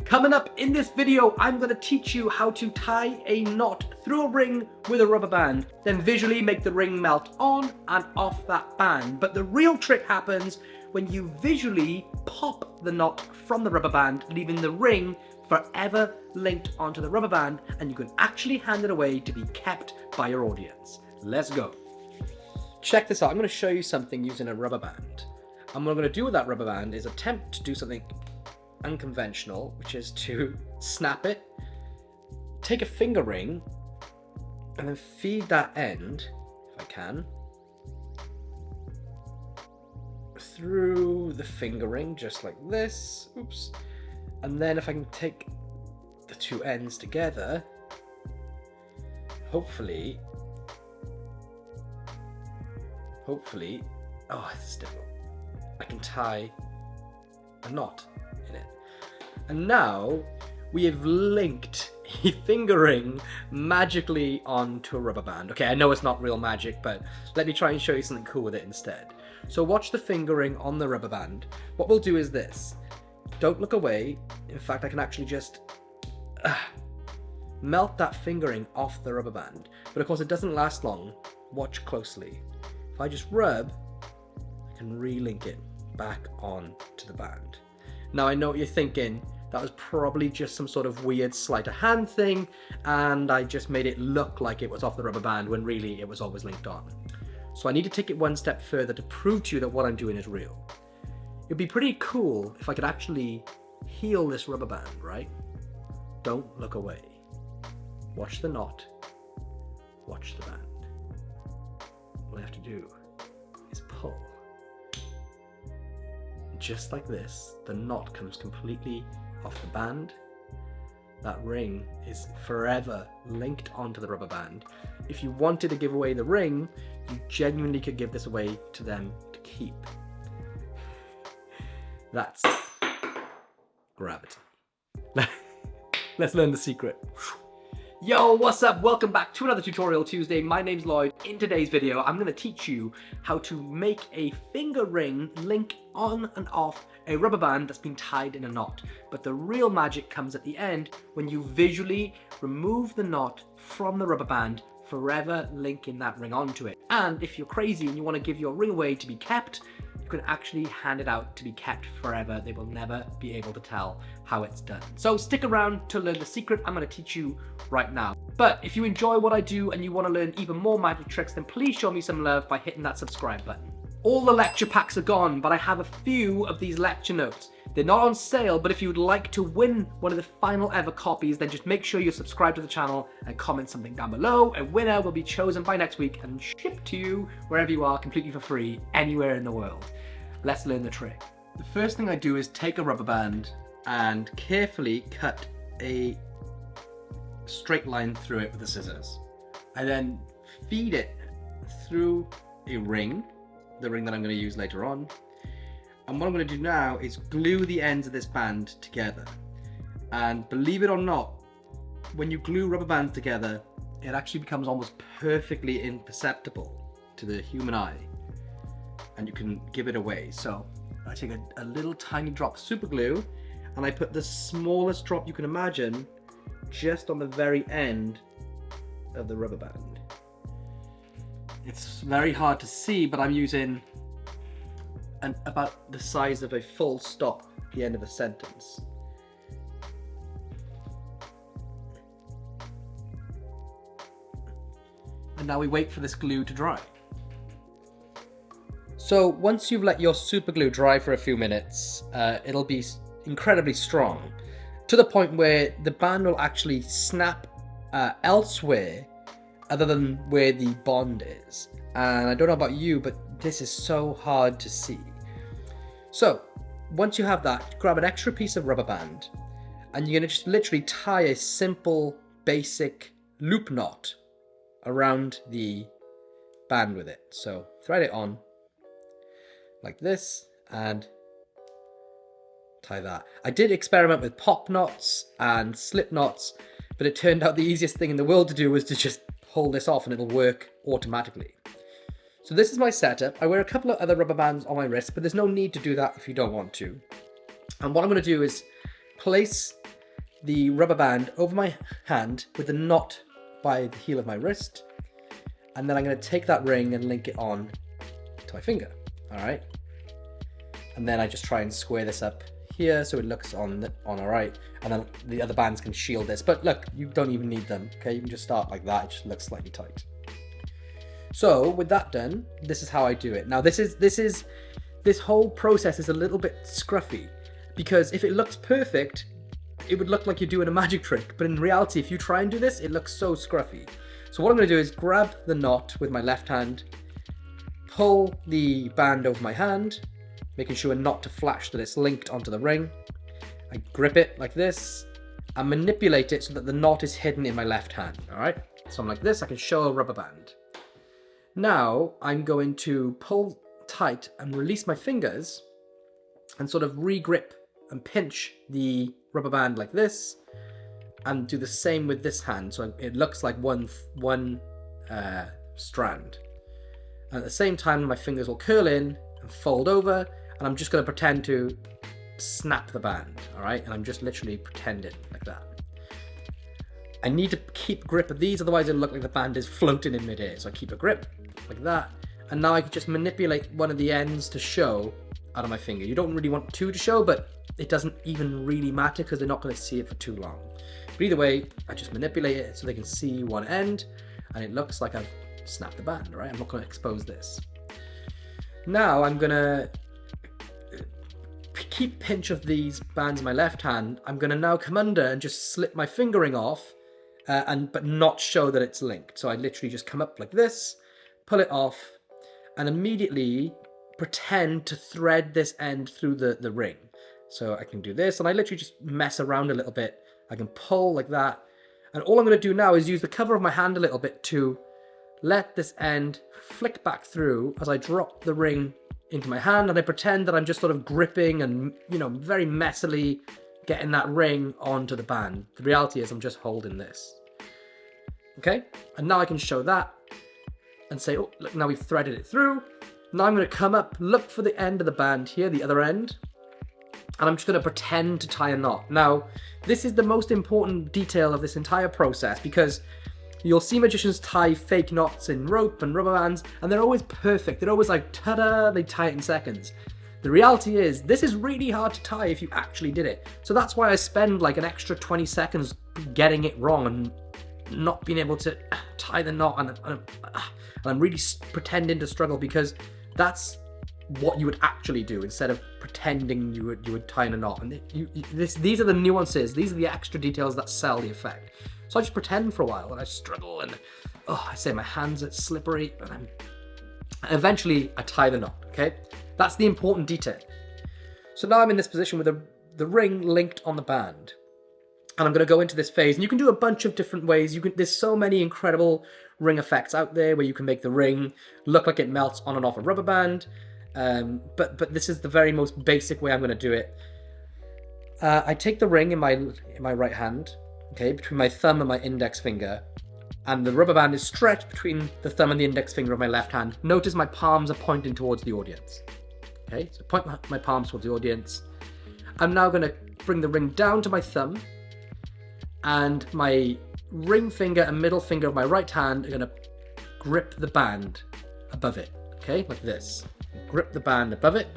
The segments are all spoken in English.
Coming up in this video, I'm going to teach you how to tie a knot through a ring with a rubber band, then visually make the ring melt on and off that band. But the real trick happens when you visually pop the knot from the rubber band, leaving the ring forever linked onto the rubber band, and you can actually hand it away to be kept by your audience. Let's go. Check this out. I'm going to show you something using a rubber band. And what I'm going to do with that rubber band is attempt to do something unconventional, which is to snap it, take a finger ring, and then feed that end, if I can, through the finger ring, just like this. Oops. And then if I can take the two ends together, hopefully, oh, this is difficult. I can tie a knot in it. And now we have linked a finger ring magically onto a rubber band. Okay, I know it's not real magic, but let me try and show you something cool with it instead. So watch the finger ring on the rubber band. What we'll do is this. Don't look away. In fact, I can actually just melt that finger ring off the rubber band. But of course, it doesn't last long. Watch closely. If I just rub, I can relink it back on to the band. Now I know what you're thinking, that was probably just some sort of weird sleight of hand thing, and I just made it look like it was off the rubber band when really it was always linked on. So I need to take it one step further to prove to you that what I'm doing is real. It'd be pretty cool if I could actually heal this rubber band, right? Don't look away. Watch the knot, watch the band. All I have to do is pull. Just like this, the knot comes completely off the band. That ring is forever linked onto the rubber band. If you wanted to give away the ring, you genuinely could give this away to them to keep. That's gravity. Let's learn the secret. Yo, what's up? Welcome back to another Tutorial Tuesday. My name's Lloyd. In today's video, I'm going to teach you how to make a finger ring link on and off a rubber band that's been tied in a knot. But the real magic comes at the end when you visually remove the knot from the rubber band, forever linking that ring onto it. And if you're crazy and you want to give your ring away to be kept, you can actually hand it out to be kept forever. They will never be able to tell how it's done. So stick around to learn the secret I'm going to teach you right now. But if you enjoy what I do and you want to learn even more magic tricks, then please show me some love by hitting that subscribe button. All the lecture packs are gone, but I have a few of these lecture notes. They're not on sale, but if you would like to win one of the final ever copies, then just make sure you subscribe to the channel and comment something down below. A winner will be chosen by next week and shipped to you wherever you are, completely for free, anywhere in the world. Let's learn the trick. The first thing I do is take a rubber band and carefully cut a straight line through it with the scissors. I then feed it through a ring, the ring that I'm going to use later on. And what I'm going to do now is glue the ends of this band together. And believe it or not, when you glue rubber bands together, it actually becomes almost perfectly imperceptible to the human eye. And you can give it away. So I take a little tiny drop of super glue and I put the smallest drop you can imagine just on the very end of the rubber band. It's very hard to see, but I'm using about the size of a full stop at the end of a sentence. And now we wait for this glue to dry. So once you've let your super glue dry for a few minutes, it'll be incredibly strong to the point where the band will actually snap elsewhere other than where the bond is. And I don't know about you, but this is so hard to see. So once you have that, grab an extra piece of rubber band and you're going to just literally tie a simple basic loop knot around the band with it. So thread it on like this and tie that. I did experiment with pop knots and slip knots, but it turned out the easiest thing in the world to do was to just pull this off and it'll work automatically. So this is my setup. I wear a couple of other rubber bands on my wrist, but there's no need to do that if you don't want to. And what I'm going to do is place the rubber band over my hand with the knot by the heel of my wrist. And then I'm going to take that ring and link it on to my finger. All right. And then I just try and square this up here so it looks on all right. And then the other bands can shield this. But look, you don't even need them. Okay, you can just start like that. It just looks slightly tight. So with that done, this is how I do it. Now this whole process is a little bit scruffy, because if it looks perfect, it would look like you're doing a magic trick. But in reality, if you try and do this, it looks so scruffy. So what I'm going to do is grab the knot with my left hand, pull the band over my hand, making sure not to flash that it's linked onto the ring. I grip it like this and manipulate it so that the knot is hidden in my left hand. All right. So I'm like this. I can show a rubber band. Now I'm going to pull tight and release my fingers and sort of re-grip and pinch the rubber band like this, and do the same with this hand, so it looks like one strand. And at the same time, my fingers will curl in and fold over, and I'm just going to pretend to snap the band, all right? And I'm just literally pretending like that. I need to keep grip of these, otherwise it'll look like the band is floating in midair. So I keep a grip like that, and now I can just manipulate one of the ends to show out of my finger. You don't really want two to show, but it doesn't even really matter because they're not going to see it for too long. But either way, I just manipulate it so they can see one end, and it looks like I've snapped the band, right? I'm not going to expose this. Now I'm going to keep pinch of these bands in my left hand. I'm going to now come under and just slip my fingering off, but not show that it's linked. So I literally just come up like this, pull it off, and immediately pretend to thread this end through the ring. So I can do this, and I literally just mess around a little bit. I can pull like that. And all I'm going to do now is use the cover of my hand a little bit to let this end flick back through as I drop the ring into my hand, and I pretend that I'm just sort of gripping and, very messily getting that ring onto the band. The reality is I'm just holding this. Okay? And now I can show that and say, oh, look, now we've threaded it through. Now I'm going to come up, look for the end of the band here, the other end, and I'm just going to pretend to tie a knot. Now, this is the most important detail of this entire process, because you'll see magicians tie fake knots in rope and rubber bands, and they're always perfect. They're always like, ta-da, they tie it in seconds. The reality is, this is really hard to tie if you actually did it. So that's why I spend like an extra 20 seconds getting it wrong and not being able to tie the knot, and I'm really pretending to struggle, because that's what you would actually do instead of pretending you would tie in a knot. And these are the nuances, these are the extra details that sell the effect. So I just pretend for a while, and I struggle, and I say my hands are slippery, and eventually I tie the knot. Okay, that's the important detail. So now I'm in this position with the ring linked on the band, and I'm going to go into this phase. And you can do a bunch of different ways. There's so many incredible ring effects out there where you can make the ring look like it melts on and off a rubber band. But this is the very most basic way I'm going to do it. I take the ring in my right hand, okay, between my thumb and my index finger, and the rubber band is stretched between the thumb and the index finger of my left hand. Notice my palms are pointing towards the audience. Okay, so point my palms towards the audience. I'm now going to bring the ring down to my thumb, and my ring finger and middle finger of my right hand are going to grip the band above it. Okay, like this. Grip the band above it.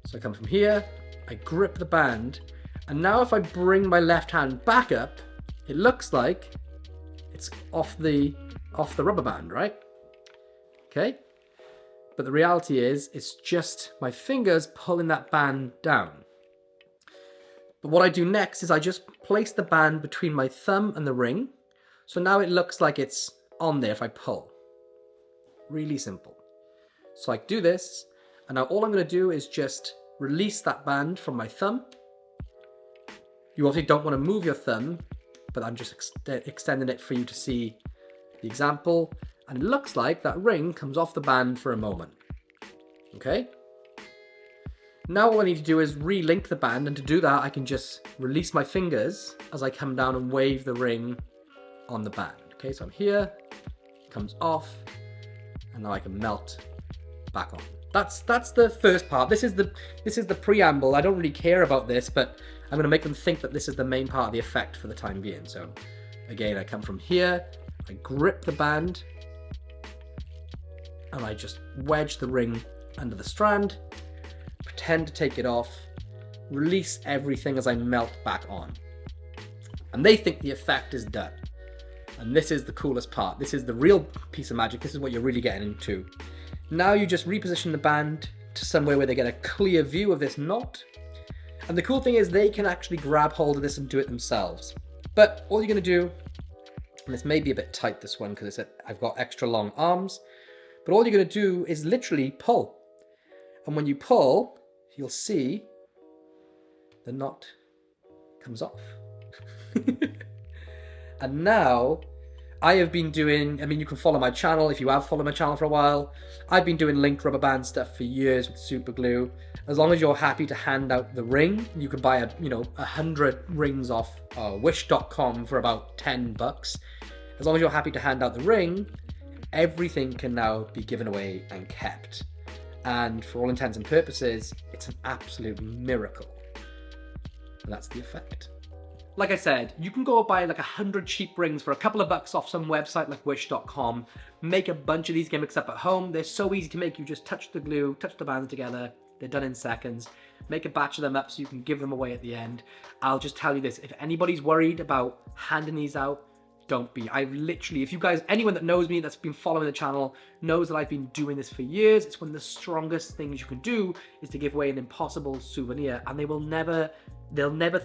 So I come from here, I grip the band, and now if I bring my left hand back up, it looks like it's off the rubber band, right? Okay? But the reality is, it's just my fingers pulling that band down. But what I do next is I just place the band between my thumb and the ring. So now it looks like it's on there if I pull. Really simple. So I do this, and now all I'm going to do is just release that band from my thumb. You obviously don't want to move your thumb, but I'm just extending it for you to see the example. And it looks like that ring comes off the band for a moment. Okay? Now all I need to do is re-link the band, and to do that I can just release my fingers as I come down and wave the ring on the band. Okay, so I'm here, it comes off, and now I can melt back on. That's the first part. This is the preamble. I don't really care about this, but I'm going to make them think that this is the main part of the effect for the time being. So again, I come from here, I grip the band, and I just wedge the ring under the strand, pretend to take it off, release everything as I melt back on. And they think the effect is done. And this is the coolest part. This is the real piece of magic. This is what you're really getting into. Now you just reposition the band to somewhere where they get a clear view of this knot. And the cool thing is they can actually grab hold of this and do it themselves. But all you're gonna do, and this may be a bit tight, this one, because I've got extra long arms, but all you're gonna do is literally pull. And when you pull, you'll see the knot comes off. And now I have been doing, you can follow my channel if you have followed my channel for a while. I've been doing linked rubber band stuff for years with super glue. As long as you're happy to hand out the ring, you can buy 100 rings off wish.com for about $10. As long as you're happy to hand out the ring, everything can now be given away and kept. And for all intents and purposes, it's an absolute miracle. And that's the effect. Like I said, you can go buy like 100 cheap rings for a couple of bucks off some website like wish.com, make a bunch of these gimmicks up at home. They're so easy to make. You just touch the glue, touch the bands together. They're done in seconds. Make a batch of them up so you can give them away at the end. I'll just tell you this, if anybody's worried about handing these out, don't be. I've literally, if you guys, anyone that knows me that's been following the channel knows that I've been doing this for years. It's one of the strongest things you can do is to give away an impossible souvenir, and they'll never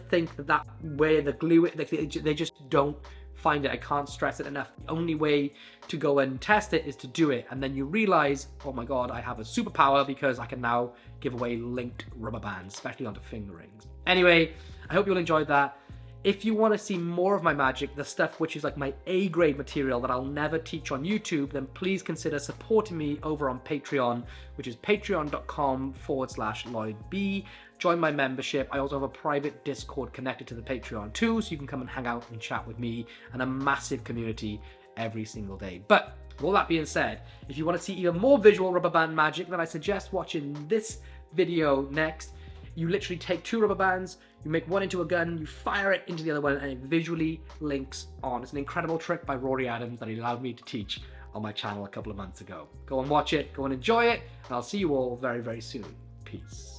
think that where the glue, they just don't find it. I can't stress it enough. The only way to go and test it is to do it, and then you realize, oh my God, I have a superpower because I can now give away linked rubber bands, especially onto finger rings. Anyway, I hope you'll enjoy that. If you want to see more of my magic, the stuff which is like my A-grade material that I'll never teach on YouTube, then please consider supporting me over on Patreon, which is patreon.com/LloydB. Join my membership. I also have a private Discord connected to the Patreon too, so you can come and hang out and chat with me, and a massive community every single day. But with all that being said, if you want to see even more visual rubber band magic, then I suggest watching this video next. You literally take 2 rubber bands, you make one into a gun, you fire it into the other one, and it visually links on. It's an incredible trick by Rory Adams that he allowed me to teach on my channel a couple of months ago. Go and watch it, go and enjoy it, and I'll see you all very, very soon. Peace.